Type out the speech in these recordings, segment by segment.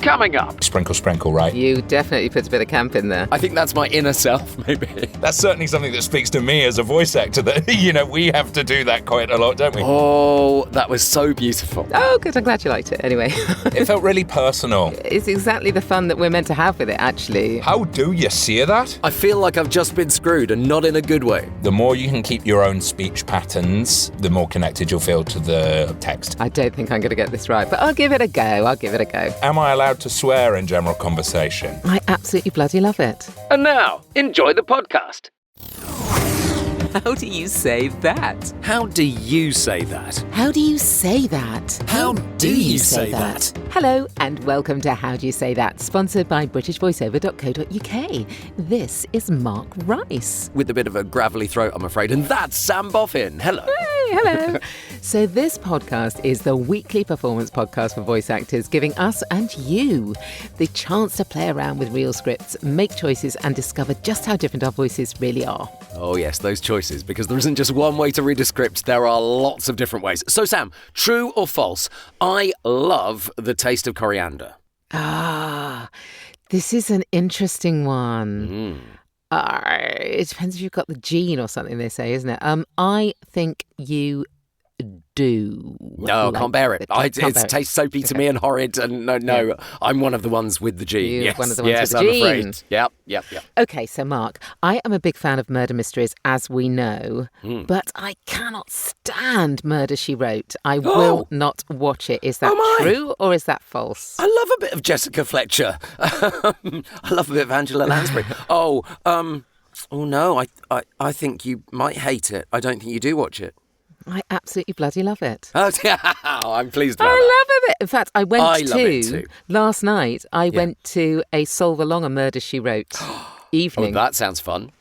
Coming up. Sprinkle, sprinkle, right? You definitely put a bit of camp in there. I think that's my inner self, maybe. That's certainly something that speaks to me as a voice actor that, we have to do that quite a lot, don't we? Oh, that was so beautiful. Oh, good. I'm glad you liked it. Anyway. It felt really personal. It's exactly the fun that we're meant to have with it, actually. How do you see that? I feel like I've just been screwed, and not in a good way. The more you can keep your own speech patterns, the more connected you'll feel to the text. I don't think I'm going to get this right, but I'll give it a go. Am I allowed to swear in general conversation? I absolutely bloody love it. And now, enjoy the podcast. How do you say that? How do you say that? How do you say that? How do you say that? Hello and welcome to How Do You Say That, sponsored by BritishVoiceover.co.uk. This is Mark Rice. With a bit of a gravelly throat, I'm afraid, and that's Sam Boffin. Hello. Hey, hello. So this podcast is the weekly performance podcast for voice actors, giving us and you the chance to play around with real scripts, make choices and discover just how different our voices really are. Oh yes, those choices, because there isn't just one way to read a script, there are lots of different ways. So Sam, true or false, I love the taste of coriander. This is an interesting one. It depends if you've got the gene or something, they say, isn't it? I think you do. No, can't bear it. It tastes soapy to me and horrid, and no, I'm one of the ones with the gene. You're one of the ones with the I'm gene. afraid. Yep. Okay, so Mark, I am a big fan of murder mysteries, as we know, but I cannot stand Murder, She Wrote. I will not watch it. Is that true or is that false? I love a bit of Jessica Fletcher. I love a bit of Angela Lansbury. Oh no, I think you might hate it. I don't think you do watch it. I absolutely bloody love it. Oh, I'm pleased about that. I love it. In fact, I went love it too. Last night, I went to a Solve Along a Murder, She Wrote evening. Oh, that sounds fun.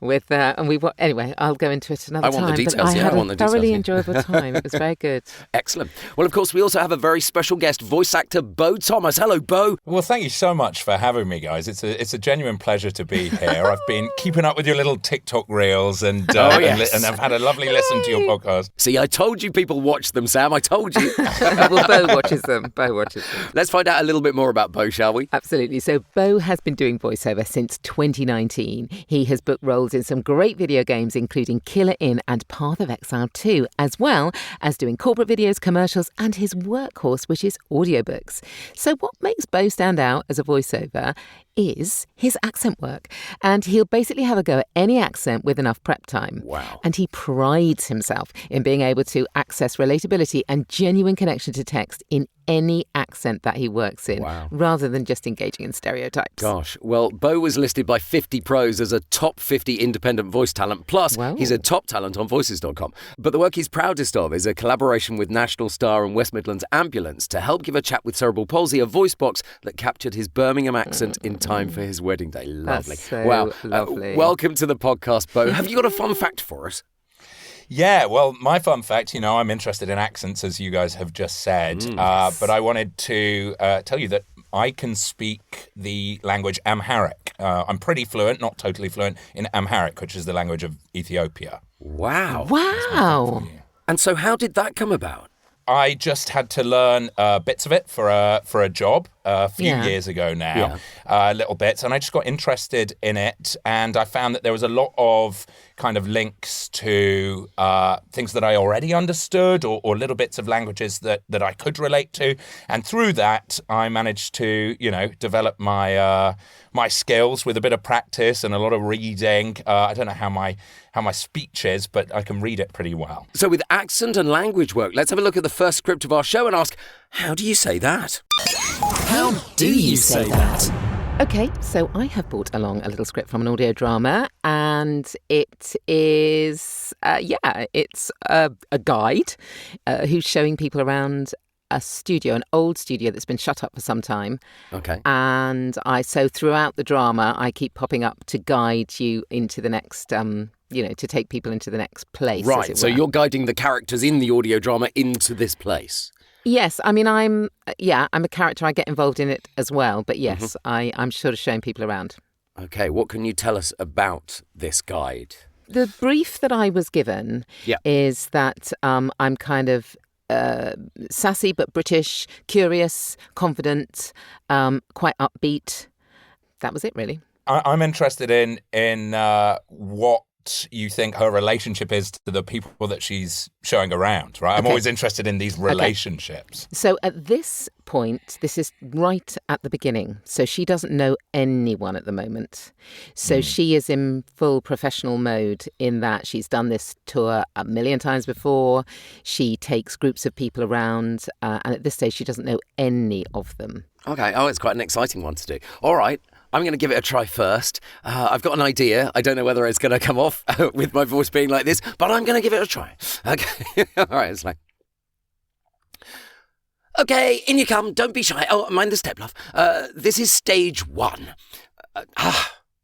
With anyway, I'll go into it another time. I want the details. But I had want the a thoroughly details. enjoyable time. It was very good. Excellent. Well, of course, we also have a very special guest, voice actor Beau Thomas. Hello, Beau. Well, thank you so much for having me, guys. It's a genuine pleasure to be here. I've been keeping up with your little TikTok reels and I've had a lovely listen to your podcast. See, I told you people watch them, Sam. I told you. Well, Beau watches them. Let's find out a little bit more about Beau, shall we? Absolutely. So Beau has been doing voiceover since 2019. He has booked roles in some great video games, including Killer In and Path of Exile 2, as well as doing corporate videos, commercials, and his workhorse, which is audiobooks. So what makes Beau stand out as a voiceover is his accent work. And he'll basically have a go at any accent with enough prep time. Wow. And he prides himself in being able to access relatability and genuine connection to text in any accent that he works in, rather than just engaging in stereotypes. Gosh, well, Beau was listed by 50 Pros as a top 50 independent voice talent, plus he's a top talent on voices.com. But the work he's proudest of is a collaboration with National Star and West Midlands Ambulance to help give a chap with cerebral palsy a voice box that captured his Birmingham accent in time for his wedding day. Lovely. That's so lovely. Welcome to the podcast, Beau. Have you got a fun fact for us? Yeah, well, my fun fact, I'm interested in accents, as you guys have just said, but I wanted to tell you that I can speak the language Amharic. I'm pretty fluent, not totally fluent, in Amharic, which is the language of Ethiopia. Wow. And so how did that come about? I just had to learn bits of it for a job a few years ago now, little bits, and I just got interested in it, and I found that there was a lot of kind of links to things that I already understood or little bits of languages that I could relate to, and through that I managed to develop my my skills with a bit of practice and a lot of reading. I don't know how my speech is, but I can read it pretty well. So with accent and language work, let's have a look at the first script of our show and ask, how do you say that? How do you say that? Okay, so I have brought along a little script from an audio drama, and it is, it's a guide who's showing people around a studio, an old studio that's been shut up for some time. Okay. And so throughout the drama, I keep popping up to guide you into the next, to take people into the next place. Right, so you're guiding the characters in the audio drama into this place. Yes, I mean, I'm a character. I get involved in it as well. But yes, I'm sort of showing people around. Okay, what can you tell us about this guide? The brief that I was given is that I'm kind of sassy but British, curious, confident, quite upbeat. That was it, really. I'm interested in what you think her relationship is to the people that she's showing around, right? I'm always interested in these relationships. Okay. So at this point, this is right at the beginning. So she doesn't know anyone at the moment. So she is in full professional mode in that she's done this tour a million times before. She takes groups of people around. And at this stage, she doesn't know any of them. Okay. Oh, it's quite an exciting one to do. All right. I'm going to give it a try first. I've got an idea. I don't know whether it's going to come off with my voice being like this, but I'm going to give it a try. Okay. All right. It's like, okay, in you come. Don't be shy. Oh, mind the step, love. This is stage 1.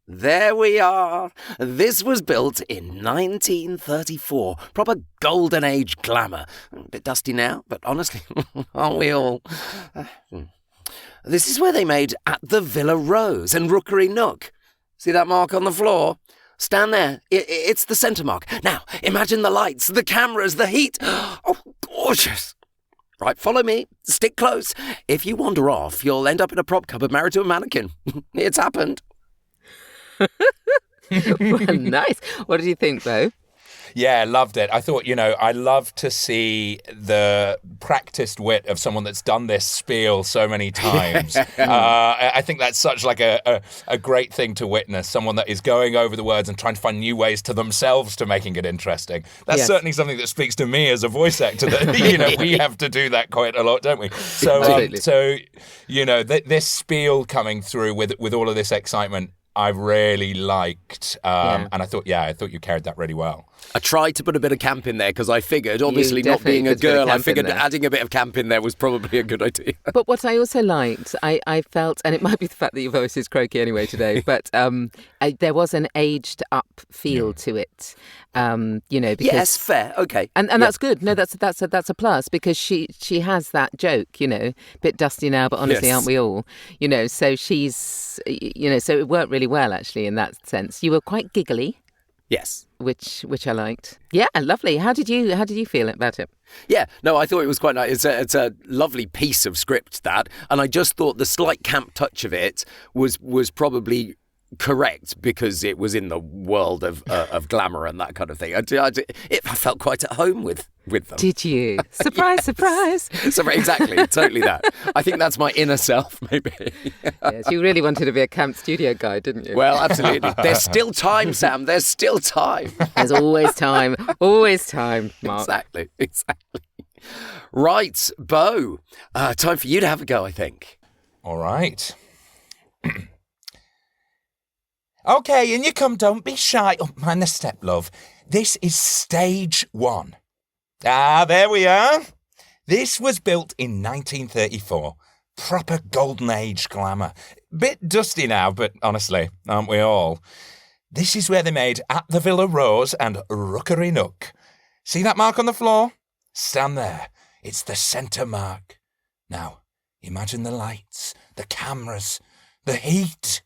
There we are. This was built in 1934. Proper golden age glamour. A bit dusty now, but honestly, aren't we all? This is where they made At the Villa Rose and Rookery Nook. See that mark on the floor? Stand there. It's the centre mark. Now, imagine the lights, the cameras, the heat. Oh, gorgeous. Right, follow me. Stick close. If you wander off, you'll end up in a prop cupboard married to a mannequin. It's happened. Well, nice. What did you think, Beau? Yeah, loved it. I thought, I love to see the practiced wit of someone that's done this spiel so many times. I think that's such like a great thing to witness, someone that is going over the words and trying to find new ways to themselves to making it interesting. That's certainly something that speaks to me as a voice actor, that, we have to do that quite a lot, don't we? So, this spiel coming through with all of this excitement, I really liked, and I thought you carried that really well. I tried to put a bit of camp in there because I figured, obviously not being a girl, I figured adding a bit of camp in there was probably a good idea. But what I also liked, I felt, and it might be the fact that your voice is croaky anyway today, but there was an aged up feel to it, because... Yes, fair, okay. And that's good. No, that's a plus because she has that joke, bit dusty now, but honestly, aren't we all? So she's, so it worked really well actually in that sense. You were quite giggly. Yes. Which I liked. Yeah, lovely. How did you feel about it? Yeah, no, I thought it was quite nice. It's a lovely piece of script, that, and I just thought the slight camp touch of it was probably correct because it was in the world of glamour and that kind of thing. I felt quite at home with them. Did you? Surprise, surprise. Exactly, totally that. I think that's my inner self, maybe. Yes, you really wanted to be a camp studio guy, didn't you? Well, absolutely. There's still time, Sam. There's still time. There's always time, Mark. Exactly. Right, Beau, time for you to have a go, I think. All right. Okay, in you come, don't be shy. Oh, mind the step, love. This is stage 1. There we are. This was built in 1934. Proper golden age glamour. Bit dusty now, but honestly, aren't we all? This is where they made At the Villa Rose and Rookery Nook. See that mark on the floor? Stand there. It's the centre mark. Now, imagine the lights, the cameras, the heat.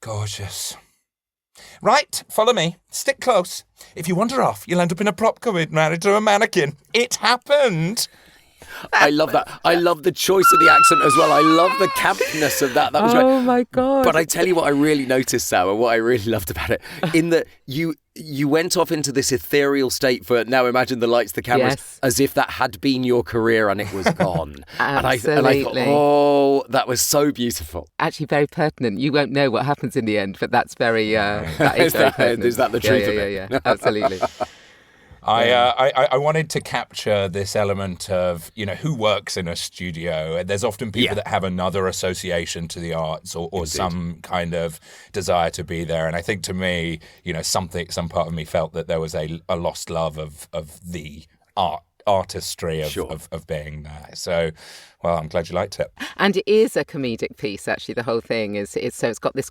Gorgeous. Right, follow me. Stick close. If you wander off, you'll end up in a prop cupboard married to a mannequin. It happened. I love that. I love the choice of the accent as well. I love the campness of that. That was great. Oh my God. But I tell you what I really noticed, Sarah, what I really loved about it, in that you went off into this ethereal state for, now imagine the lights, the cameras, as if that had been your career and it was gone. Absolutely. And I thought, oh, that was so beautiful. Actually very pertinent. You won't know what happens in the end, but that's very, that is very pertinent. Is that the truth of it? Yeah, absolutely. I wanted to capture this element of, who works in a studio. There's often people that have another association to the arts or some kind of desire to be there. And I think to me, some part of me felt that there was a lost love of the artistry of being there. So, well, I'm glad you liked it. And it is a comedic piece, actually. The whole thing is so it's got this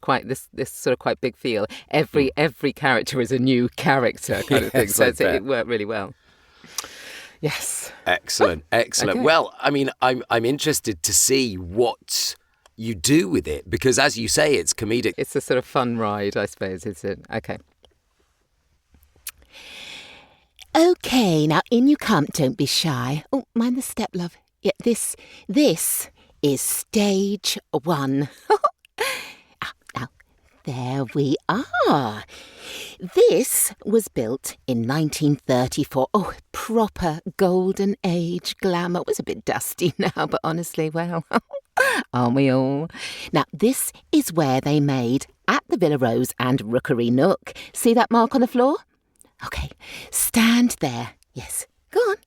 sort of quite big feel. Every character is a new character kind of thing. So it worked really well. Yes. Excellent. Okay. Well, I mean, I'm interested to see what you do with it because, as you say, it's comedic. It's a sort of fun ride, I suppose. Is it? Okay. Okay, now in you come. Don't be shy. Oh, mind the step, love. Yeah, this is stage 1. Now, there we are. This was built in 1934. Oh, proper golden age glamour. It was a bit dusty now, but honestly, well, aren't we all? Now, this is where they made At the Villa Rose and Rookery Nook. See that mark on the floor? OK, stand there. Yes, go on.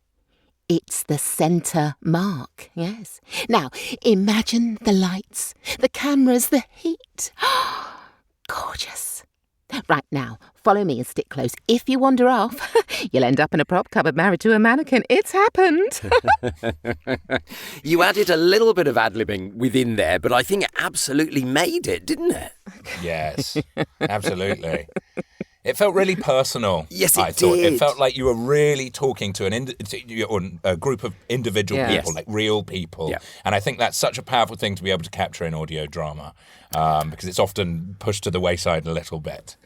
It's the centre mark, yes. Now, imagine the lights, the cameras, the heat. Gorgeous. Right, now, follow me and stick close. If you wander off, you'll end up in a prop cupboard married to a mannequin. It's happened. You added a little bit of ad-libbing within there, but I think it absolutely made it, didn't it? Yes, absolutely. It felt really personal. Yes, I thought. did. It felt like you were really talking to a group of individual people, like real people. Yeah. And I think that's such a powerful thing to be able to capture in audio drama because it's often pushed to the wayside a little bit.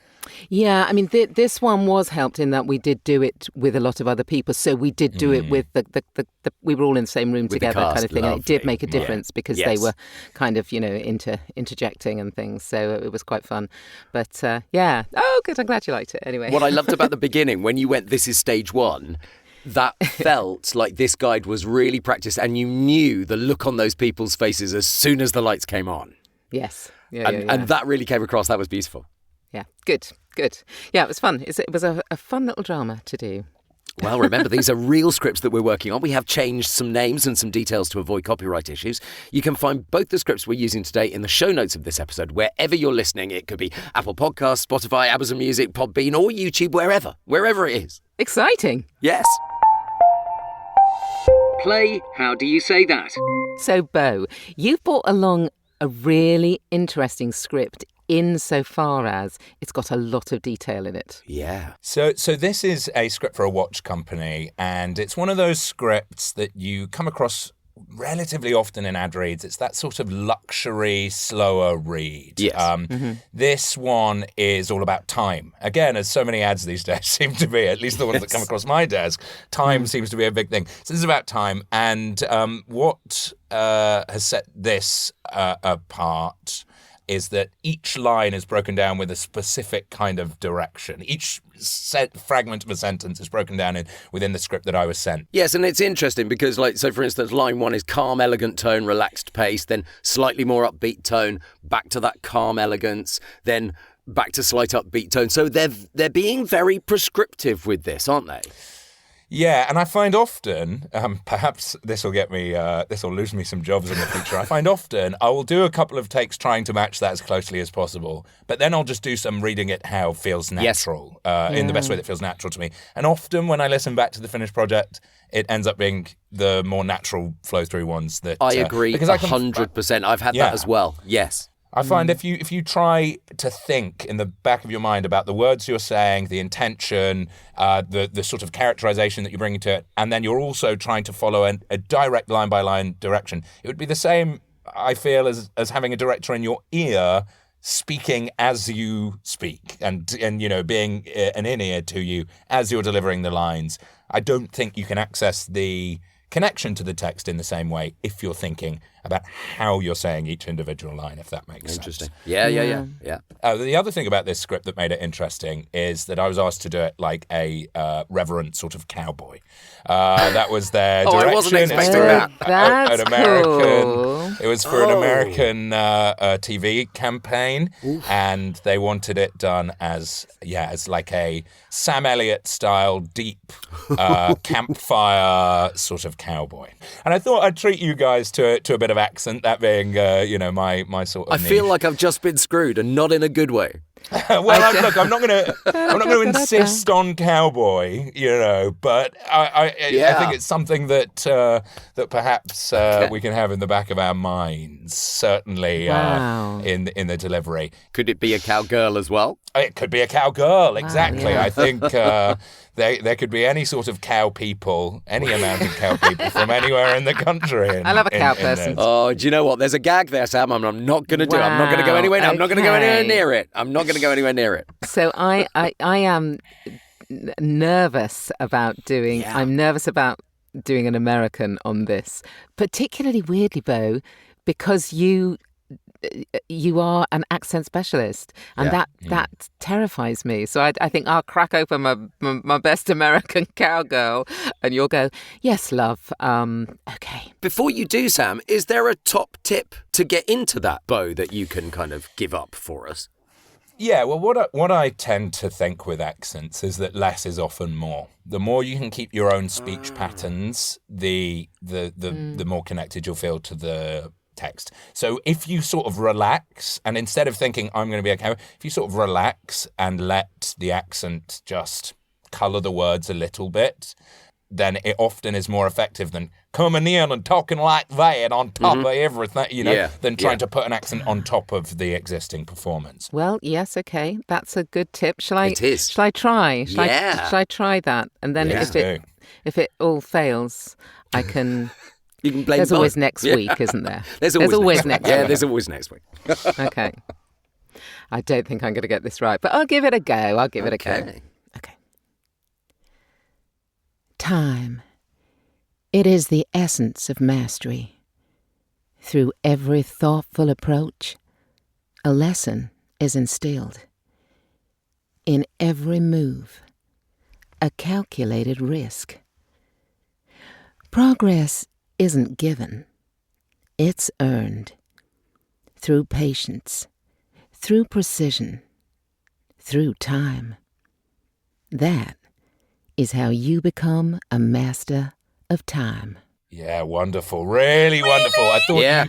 Yeah, I mean, this one was helped in that we did do it with a lot of other people. So we did do it with the we were all in the same room together kind of thing. Lovely. And it did make a difference because they were kind of, interjecting and things. So it was quite fun. But yeah. Oh, good. I'm glad you liked it anyway. What I loved about the beginning, when you went, this is stage 1, that felt like this guide was really practiced and you knew the look on those people's faces as soon as the lights came on. Yes. And that really came across. That was beautiful. Yeah, good. Yeah, it was fun. It was a fun little drama to do. Well, remember, these are real scripts that we're working on. We have changed some names and some details to avoid copyright issues. You can find both the scripts we're using today in the show notes of this episode, wherever you're listening. It could be Apple Podcasts, Spotify, Amazon Music, Podbean, or YouTube, wherever it is. Exciting. Yes. Play How Do You Say That? So, Beau, you've brought along a really interesting script insofar as it's got a lot of detail in it. Yeah. So this is a script for a watch company, and it's one of those scripts that you come across relatively often in ad reads. It's that sort of luxury, slower read. Yes. This one is all about time. Again, as so many ads these days seem to be, at least the ones that come across my desk, time seems to be a big thing. So this is about time, and what has set this apart is that each line is broken down with a specific kind of direction. Each fragment of a sentence is broken down within the script that I was sent. Yes, and it's interesting because, so for instance, line 1 is calm, elegant tone, relaxed pace, then slightly more upbeat tone, back to that calm elegance, then back to slight upbeat tone. So they're being very prescriptive with this, aren't they? Yeah, and I find often, perhaps this will lose me some jobs in the future. I find often I will do a couple of takes trying to match that as closely as possible, but then I'll just do some reading it how it feels natural, in the best way that feels natural to me. And often when I listen back to the finished project, it ends up being the more natural flow-through ones that... I agree, because 100%. I've had that as well, yes. I find if you try to think in the back of your mind about the words you're saying, the intention, the sort of characterization that you're bringing to it, and then you're also trying to follow a direct line-by-line direction, it would be the same, I feel, as having a director in your ear speaking as you speak and being an in-ear to you as you're delivering the lines. I don't think you can access the connection to the text in the same way if you're thinking about how you're saying each individual line, if that makes sense. Interesting. Yeah. The other thing about this script that made it interesting is that I was asked to do it like a reverent sort of cowboy. That was their direction. I wasn't expecting that. That's an American. Cool. It was for an American TV campaign, and they wanted it done as like a Sam Elliott style deep campfire sort of cowboy. And I thought I'd treat you guys to a bit of accent, that being my sort of I feel like I've just been screwed, and not in a good way. Look, I'm not going to insist on cowboy, but I think it's something that perhaps we can have in the back of our minds, certainly in the delivery. Could it be a cowgirl as well? It could be a cowgirl, exactly. Wow, yeah. I think there could be any sort of cow people, any amount of cow people from anywhere in the country. I love a cow person. Oh, do you know what? There's a gag there, Sam. I'm not going to do it. I'm not going to go anywhere. I'm not going to go anywhere near it. I'm not going to go anywhere near it. So I am nervous about doing. Yeah. I'm nervous about doing an American on this, particularly weirdly, Beau, because you are an accent specialist, and that terrifies me. So I think I'll crack open my best American cowgirl, and you'll go, yes, love. Okay. Before you do, Sam, is there a top tip to get into that, Beau, that you can kind of give up for us? Yeah, well, what I tend to think with accents is that less is often more. The more you can keep your own speech patterns, the more connected you'll feel to the text. So if you sort of relax, and instead of thinking I'm going to be okay, if you sort of relax and let the accent just colour the words a little bit, then it often is more effective than coming in and talking like that on top of everything, than trying to put an accent on top of the existing performance. Well, yes, okay. That's a good tip. Shall I? It is. Shall I try? Shall I try that? And then if it all fails, I can... You can blame There's Beau. always next week, isn't there? There's always next week. Yeah, there's always next week. Okay. I don't think I'm going to get this right, but I'll give it a go. Okay. Time. It is the essence of mastery. Through every thoughtful approach, a lesson is instilled. In every move, a calculated risk. Progress isn't given, it's earned. Through patience, through precision, through time. That is how you become a master of time. Yeah, wonderful. Really wonderful. I thought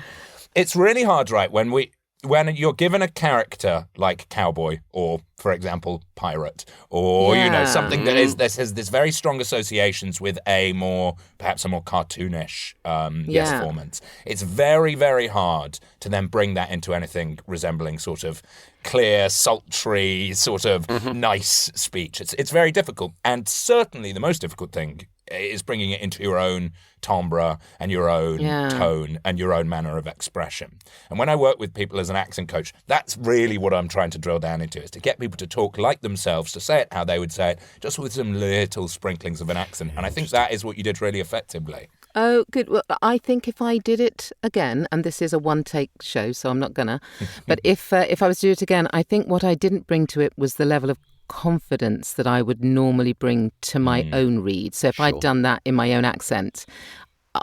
it's really hard, right, when you're given a character like cowboy or, for example, pirate, or something that has this very strong associations with perhaps a more cartoonish performance. It's very, very hard to then bring that into anything resembling sort of clear, sultry, sort of nice speech. It's very difficult, and certainly the most difficult thing is bringing it into your own timbre and your own tone and your own manner of expression. And when I work with people as an accent coach, that's really what I'm trying to drill down into, is to get people to talk like themselves, to say it how they would say it, just with some little sprinklings of an accent. And I think that is what you did really effectively. Oh, good. Well, I think if I did it again, and this is a one-take show, so I'm not gonna, but if I was to do it again, I think what I didn't bring to it was the level of confidence that I would normally bring to my own read. So if I'd done that in my own accent,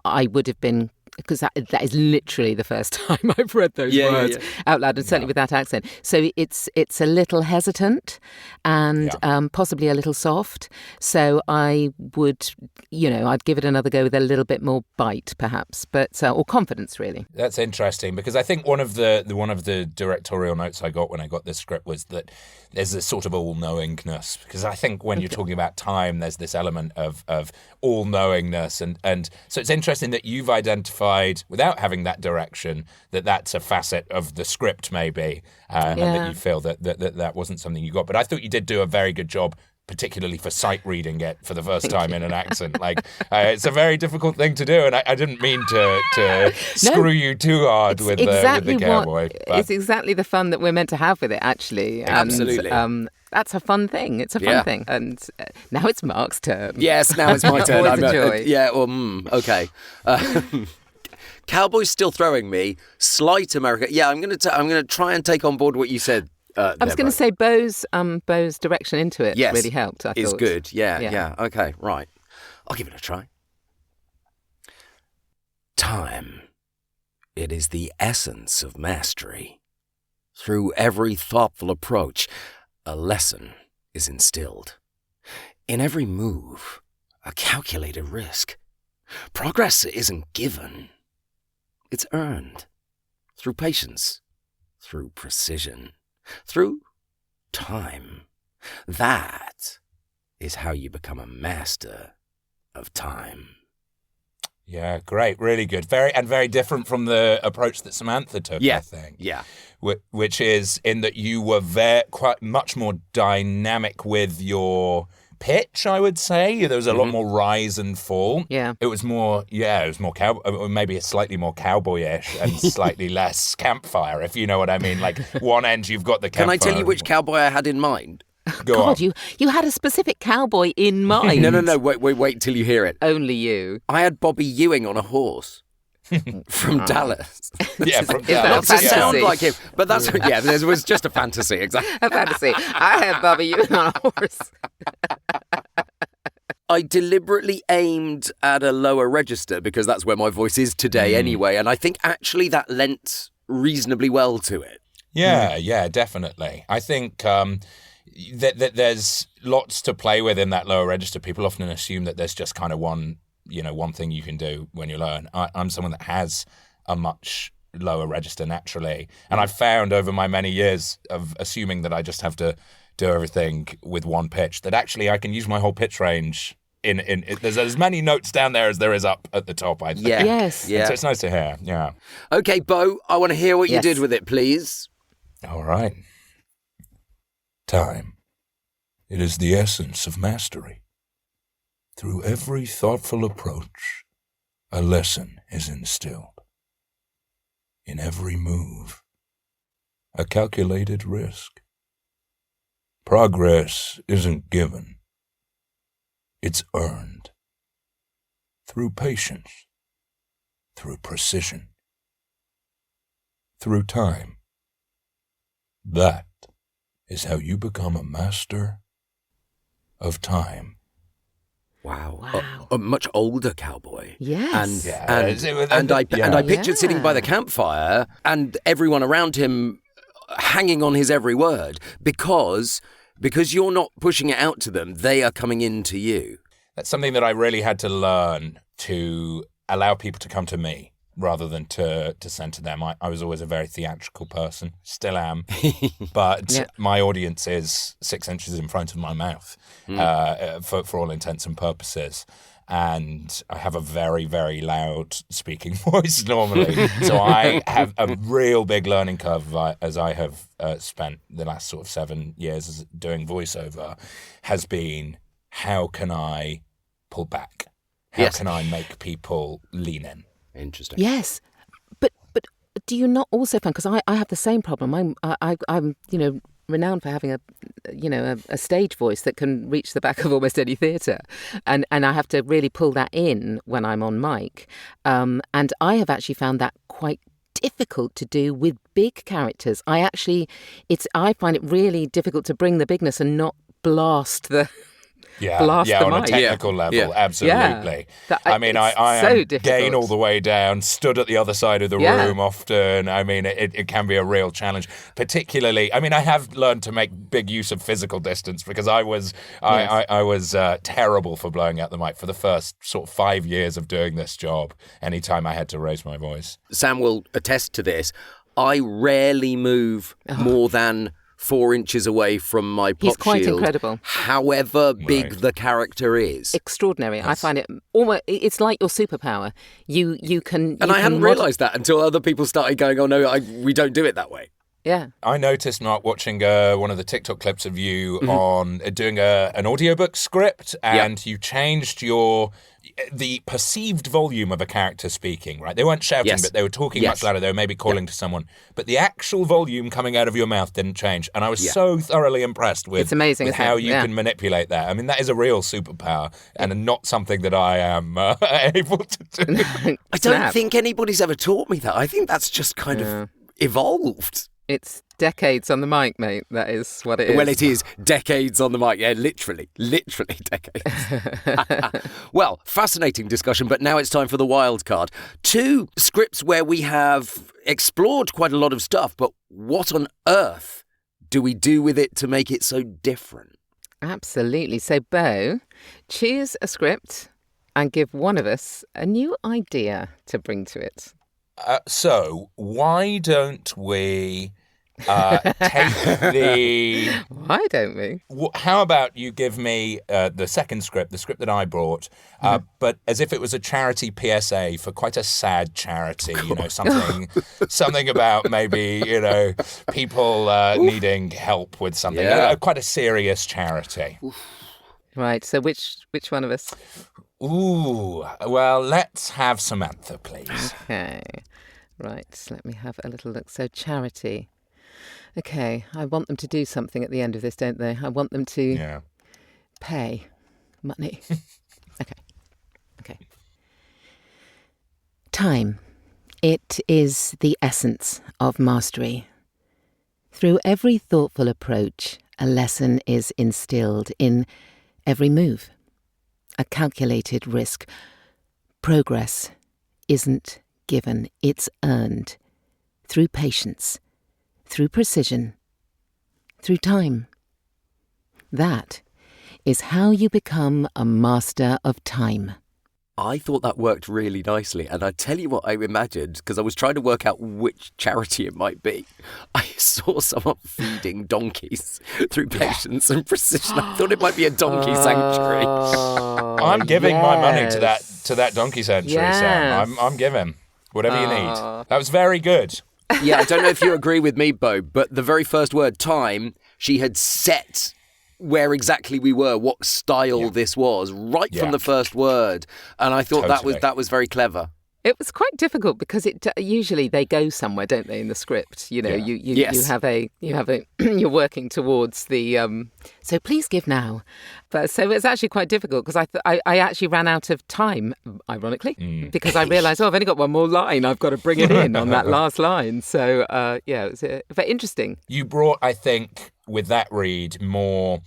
I would have been, because that is literally the first time I've read those words out loud, and certainly with that accent. So it's a little hesitant and possibly a little soft. So I would, I'd give it another go with a little bit more bite, perhaps, but or confidence, really. That's interesting, because I think one of the directorial notes I got when I got this script was that there's this sort of all-knowingness, because I think when you're talking about time, there's this element of all-knowingness, and so it's interesting that you've identified, without having that direction, that's a facet of the script maybe, and that you feel that wasn't something you got. But I thought you did do a very good job, particularly for sight reading it for the first time in an accent. Like, it's a very difficult thing to do, and I didn't mean to screw you too hard with the cowboy. It's exactly the fun that we're meant to have with it, actually. And, absolutely. That's a fun thing. It's a fun thing. And now it's Mark's turn. Yes, now it's my turn. Always a joy. Okay. Cowboy's still throwing me. Slight America. Yeah, I'm gonna try and take on board what you said. I was going to say Beau's direction into it really helped. I thought. It's good. Yeah. Okay, right. I'll give it a try. Time. It is the essence of mastery. Through every thoughtful approach, a lesson is instilled. In every move, a calculated risk. Progress isn't given. It's earned. Through patience. Through precision. Through time. That is how you become a master of time. Yeah, great, really good. Very different from the approach that Samantha took, I think. Yeah. Which is in that you were quite much more dynamic with your pitch, I would say. There was a lot more rise and fall. Yeah. It was more maybe slightly more cowboyish and slightly less campfire, if you know what I mean. Like, one end you've got the campfire. Can I tell you which cowboy I had in mind? Go God, on. you had a specific cowboy in mind. No. Wait till you hear it. Only you. I had Bobby Ewing on a horse. From Dallas. Yeah, from Is that Dallas. a Not to sound fantasy? like him, but that's it was just a fantasy, exactly. A fantasy. I had Bobby Ewing on a horse. I deliberately aimed at a lower register because that's where my voice is today anyway, and I think actually that lent reasonably well to it. Yeah, definitely. I think that there's lots to play with in that lower register. People often assume that there's just kind of one thing you can do when you learn. I'm someone that has a much lower register naturally, and I've found over my many years of assuming that I just have to do everything with one pitch, that actually I can use my whole pitch range in there's as many notes down there as there is up at the top, I think. Yeah. Yes. Yeah. So it's nice to hear, yeah. Okay, Beau, I want to hear what you Yes. did with it, please. All right. Time. It is the essence of mastery. Through every thoughtful approach, a lesson is instilled. In every move, a calculated risk. Progress isn't given. It's earned. Through patience. Through precision. Through time. That is how you become a master of time. Wow. A much older cowboy. Yes. And I pictured sitting by the campfire and everyone around him hanging on his every word because you're not pushing it out to them, they are coming in to you. That's something that I really had to learn, to allow people to come to me rather than to send to them. I was always a very theatrical person, still am, but my audience is 6 inches in front of my mouth for all intents and purposes. And I have a very, very loud speaking voice normally. So I have a real big learning curve as I have spent the last sort of 7 years doing voiceover, has been, how can I pull back? How can I make people lean in? Interesting. Yes, but do you not also find, because I have the same problem. I'm renowned for having a stage voice that can reach the back of almost any theatre, and I have to really pull that in when I'm on mic, and I have actually found that quite difficult to do with big characters. I find it really difficult to bring the bigness and not blast the. Blast the on mic. a technical level, absolutely. Yeah. I mean, I so am difficult. gain all the way down, stood at the other side of the room often. I mean, it can be a real challenge. Particularly, I mean, I have learned to make big use of physical distance because I was terrible for blowing out the mic for the first sort of 5 years of doing this job. Anytime I had to raise my voice. Sam will attest to this. I rarely move more than 4 inches away from my pop He's quite shield, incredible. however big the character is. Extraordinary. Yes. I find it almost, it's like your superpower. You can. And I hadn't realised that until other people started going, oh no, we don't do it that way. Yeah. I noticed, Mark, watching one of the TikTok clips of you on doing an audiobook script, and you changed the perceived volume of a character speaking, right? They weren't shouting, but they were talking much louder. They were maybe calling to someone. But the actual volume coming out of your mouth didn't change. And I was so thoroughly impressed with, it's amazing, with how you can manipulate that. I mean, that is a real superpower and not something that I am able to do. I don't think anybody's ever taught me that. I think that's just kind of evolved. It's decades on the mic, mate. That is what it is. Well, it is decades on the mic. Yeah, literally decades. Well, fascinating discussion, but now it's time for the wild card. 2 scripts where we have explored quite a lot of stuff, but what on earth do we do with it to make it so different? Absolutely. So, Beau, choose a script and give one of us a new idea to bring to it. So why don't we take the... Why don't we? How about you give me the second script, the script that I brought, but as if it was a charity PSA for quite a sad charity, something about maybe, people needing help with something, quite a serious charity. Right, so which one of us? Ooh, well, let's have Samantha, please. Okay, right, let me have a little look. So charity. Okay, I want them to do something at the end of this, don't they? I want them to pay money. Okay. Time. It is the essence of mastery. Through every thoughtful approach, a lesson is instilled in every move. A calculated risk. Progress isn't given, it's earned. Through patience, through precision, through time. That is how you become a master of time. I thought that worked really nicely, and I tell you what I imagined, because I was trying to work out which charity it might be. I saw someone feeding donkeys through patience and precision. I thought it might be a donkey sanctuary. I'm giving my money to that donkey sanctuary, Sam. I'm giving whatever you need. That was very good. Yeah, I don't know if you agree with me, Beau, but the very first word, time, she had set where exactly we were, what style this was, right from the first word. And I thought that was very clever. It was quite difficult because usually they go somewhere, don't they, in the script? You know, you you're working towards the so please give now. But so it's actually quite difficult because I actually ran out of time, ironically, because I realised I've only got one more line. I've got to bring it in on that last line. So it was very interesting. You brought, I think, with that read, more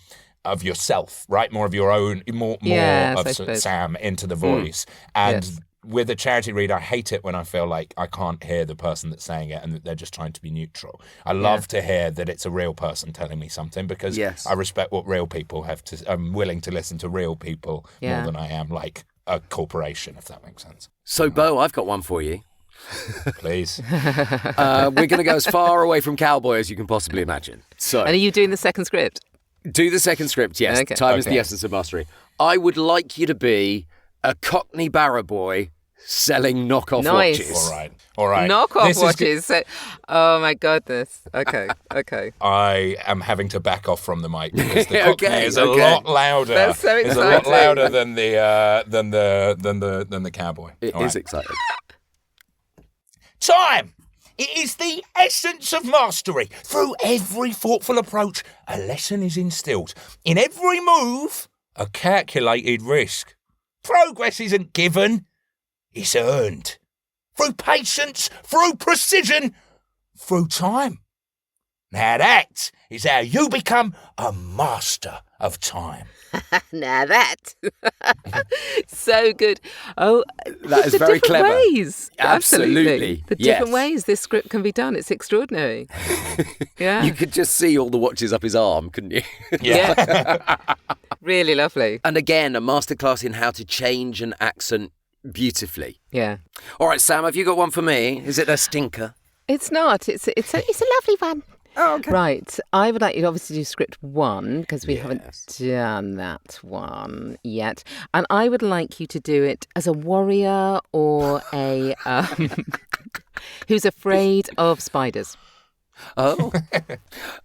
of yourself, right? More of your own, more of Sam into the voice. And with a charity read, I hate it when I feel like I can't hear the person that's saying it and that they're just trying to be neutral. I love to hear that it's a real person telling me something because I respect what real people have to. I'm willing to listen to real people more than I am like a corporation, if that makes sense. So, Beau, I've got one for you. Please. We're going to go as far away from cowboy as you can possibly imagine. So, and are you doing the second script? Do the second script, yes. Okay. Time is the essence of mastery. I would like you to be a Cockney barrow boy selling knockoff watches. All right. Knockoff watches. Oh my goodness. Okay. I am having to back off from the mic because the Cockney is a lot louder. That's so exciting. It's a lot louder than the cowboy. It is exciting. Time! It is the essence of mastery. Through every thoughtful approach, a lesson is instilled. In every move, a calculated risk. Progress isn't given, it's earned. Through patience, through precision, through time. Now that is how you become a master of time. Now that. So good. Oh, that is very clever. Ways. Absolutely. The different ways this script can be done. It's extraordinary. Yeah. You could just see all the watches up his arm, couldn't you? Yeah. Really lovely. And again, a masterclass in how to change an accent beautifully. Yeah. All right, Sam, have you got one for me? Is it a stinker? It's not. It's a lovely one. Oh, okay. Right. I would like you to obviously do script 1 because we haven't done that one yet. And I would like you to do it as a warrior or a who's afraid of spiders. Oh,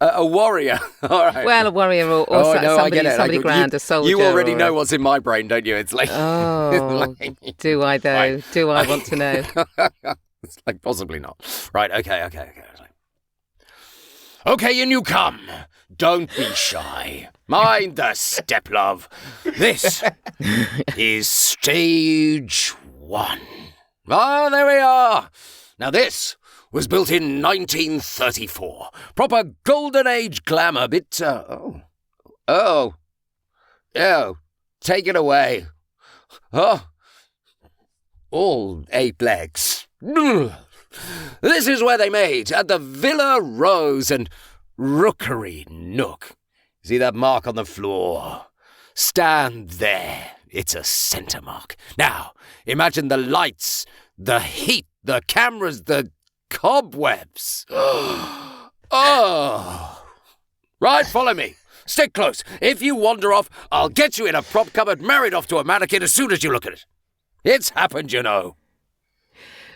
a warrior. All right. Well, a warrior or somebody grand, a soldier. You already know what's in my brain, don't you? It's like, do I though? Right. Do I want to know? It's like possibly not. Right. Okay. Okay, in you come. Don't be shy. Mind the step, love. This is stage 1. Ah, there we are. Now this was built in 1934. Proper golden age glamour, bit, take it away. Oh, all 8 legs. This is where they made, at the Villa Rose and Rookery Nook. See that mark on the floor? Stand there. It's a centre mark. Now, imagine the lights, the heat, the cameras, the cobwebs. Oh. Right, follow me. Stick close. If you wander off, I'll get you in a prop cupboard married off to a mannequin as soon as you look at it. It's happened, you know.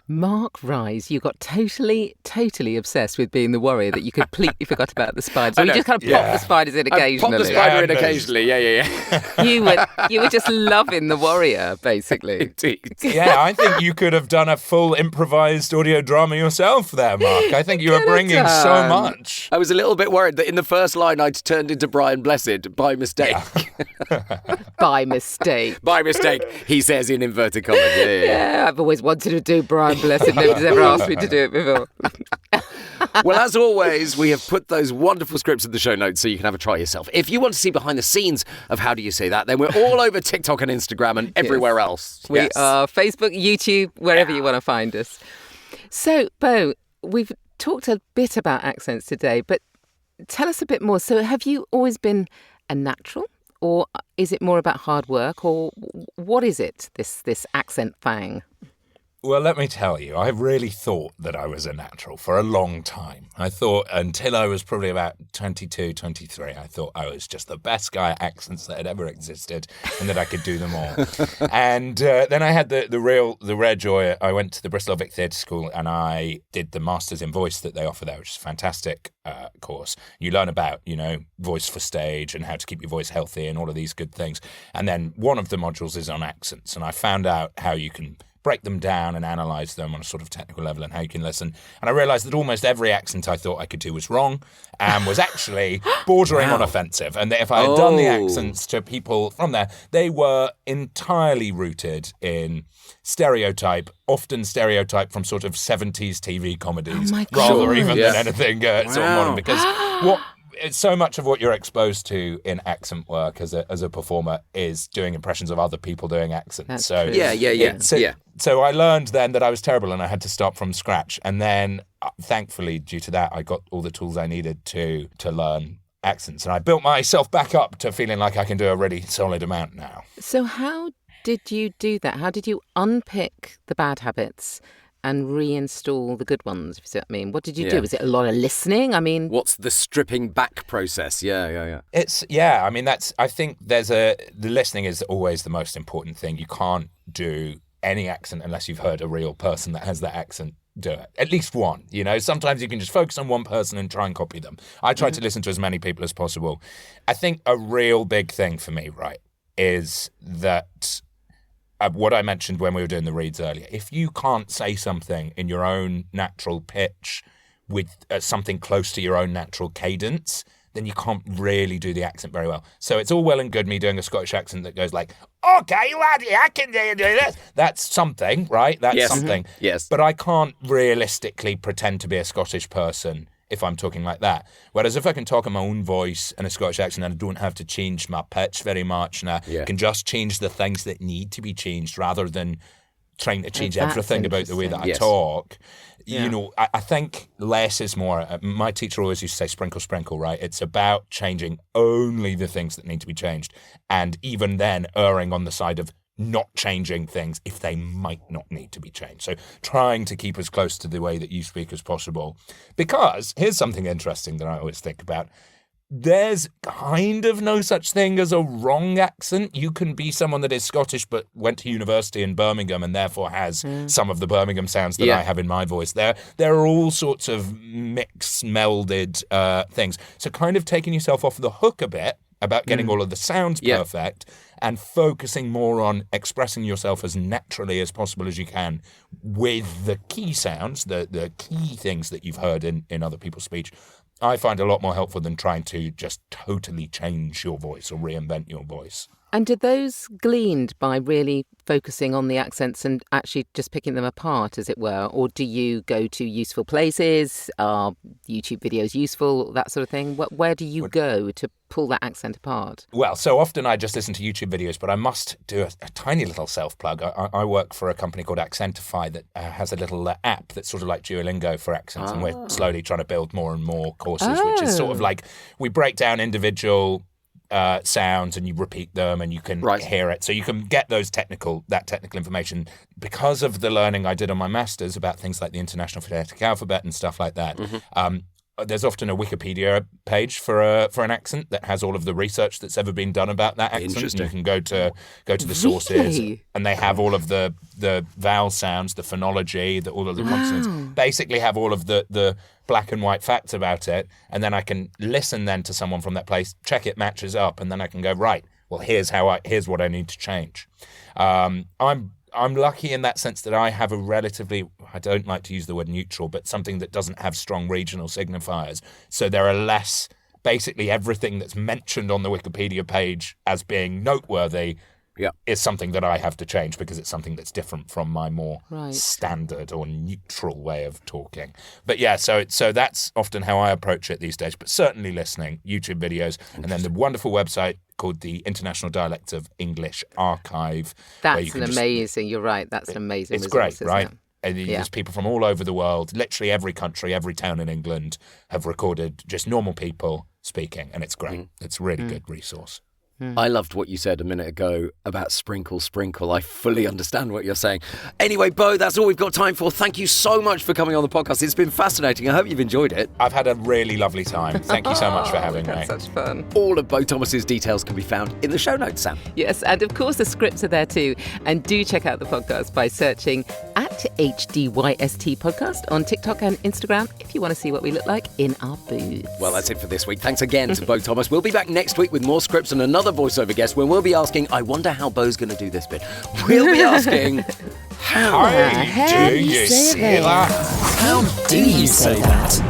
Mark Rise, you got totally obsessed with being the warrior that you completely forgot about the spiders. So you just kind of pop the spiders in occasionally. Pop the spider in occasionally, yeah. You were just loving the warrior, basically. Indeed. Yeah, I think you could have done a full improvised audio drama yourself there, Mark. I think you were bringing so much. I was a little bit worried that in the first line I'd turned into Brian Blessed by mistake. By mistake. By mistake, he says in inverted commas. Yeah, I've always wanted to do Brian Blessed. Nobody's ever asked me to do it before. Well, as always, we have put those wonderful scripts in the show notes so you can have a try yourself. If you want to see behind the scenes of How Do You Say That, then we're all over TikTok and Instagram and everywhere else. We are Facebook, YouTube, wherever you want to find us. So, Beau, we've talked a bit about accents today, but tell us a bit more. So have you always been a natural? Or is it more about hard work? Or what is it, this accent thing? Well, let me tell you, I really thought that I was a natural for a long time. I thought until I was probably about 22, 23, I thought I was just the best guy at accents that had ever existed and that I could do them all. And then I had the rare joy. I went to the Bristol Vic Theatre School and I did the Masters in Voice that they offer there, which is a fantastic course. You learn about, voice for stage and how to keep your voice healthy and all of these good things. And then one of the modules is on accents. And I found out how you can break them down and analyse them on a sort of technical level and how you can listen. And I realised that almost every accent I thought I could do was wrong and was actually bordering on offensive. And that if I had done the accents to people from there, they were entirely rooted in stereotype, often stereotype from sort of 70s TV comedies, rather even than anything sort of modern. Because it's so much of what you're exposed to in accent work as a performer is doing impressions of other people doing accents. That's true. So I learned then that I was terrible and I had to start from scratch. And then, thankfully, due to that, I got all the tools I needed to learn accents. And I built myself back up to feeling like I can do a really solid amount now. So how did you do that? How did you unpick the bad habits and reinstall the good ones, if you see what I mean? What did you do? Was it a lot of listening? I mean, what's the stripping back process? Yeah. I think the listening is always the most important thing. You can't do any accent unless you've heard a real person that has that accent do it. At least one, Sometimes you can just focus on one person and try and copy them. I try to listen to as many people as possible. I think a real big thing for me, right, is that what I mentioned when we were doing the reads earlier, if you can't say something in your own natural pitch with something close to your own natural cadence, then you can't really do the accent very well. So it's all well and good me doing a Scottish accent that goes like, okay, laddie, I can do this. That's something, right? That's something. Yes. But I can't realistically pretend to be a Scottish person if I'm talking like that. Whereas if I can talk in my own voice in a Scottish accent and I don't have to change my pitch very much and I can just change the things that need to be changed rather than trying to change everything about the way that I talk. I think less is more. My teacher always used to say sprinkle, sprinkle, right? It's about changing only the things that need to be changed. And even then erring on the side of not changing things if they might not need to be changed. So trying to keep as close to the way that you speak as possible. Because here's something interesting that I always think about. There's kind of no such thing as a wrong accent. You can be someone that is Scottish but went to university in Birmingham and therefore has some of the Birmingham sounds that I have in my voice. There are all sorts of mixed, melded things. So kind of taking yourself off the hook a bit about getting all of the sounds perfect and focusing more on expressing yourself as naturally as possible as you can with the key sounds, the key things that you've heard in other people's speech, I find a lot more helpful than trying to just totally change your voice or reinvent your voice. And did those gleaned by really focusing on the accents and actually just picking them apart, as it were? Or do you go to useful places? Are YouTube videos useful, that sort of thing? Where do you go to pull that accent apart? Well, so often I just listen to YouTube videos, but I must do a tiny little self-plug. I work for a company called Accentify that has a little app that's sort of like Duolingo for accents, and we're slowly trying to build more and more courses, which is sort of like we break down individual sounds and you repeat them and you can hear it, so you can get that technical information. Because of the learning I did on my masters about things like the International Phonetic Alphabet and stuff like that, there's often a Wikipedia page for an accent that has all of the research that's ever been done about that accent. Interesting. You can go to the sources, and they have all of the vowel sounds, the phonology, all of the consonants. Basically, have all of the black and white facts about it, and then I can listen then to someone from that place, check it matches up, and then I can go, right, well, here's what I need to change. I'm lucky in that sense that I have a relatively, I don't like to use the word neutral, but something that doesn't have strong regional signifiers. So there are less, basically everything that's mentioned on the Wikipedia page as being noteworthy is something that I have to change because it's something that's different from my more standard or neutral way of talking. But yeah, so that's often how I approach it these days. But certainly listening, YouTube videos, and then the wonderful website called the International Dialects of English Archive. That's amazing. You're right. That's an amazing. It's resource, great, right? It? And there's people from all over the world, literally every country, every town in England have recorded just normal people speaking, and it's great. It's a really good resource. I loved what you said a minute ago about sprinkle, sprinkle. I fully understand what you're saying. Anyway, Beau, that's all we've got time for. Thank you so much for coming on the podcast. It's been fascinating. I hope you've enjoyed it. I've had a really lovely time. Thank you so much for having me. That's such fun. All of Beau Thomas's details can be found in the show notes, Sam. Yes, and of course the scripts are there too. And do check out the podcast by searching @HDYST Podcast on TikTok and Instagram if you want to see what we look like in our booths. Well, that's it for this week. Thanks again to Beau Thomas. We'll be back next week with more scripts and another voiceover guest when we'll be asking, I wonder how Beau's going to do this bit. We'll be asking, how do you say that? How do you say that?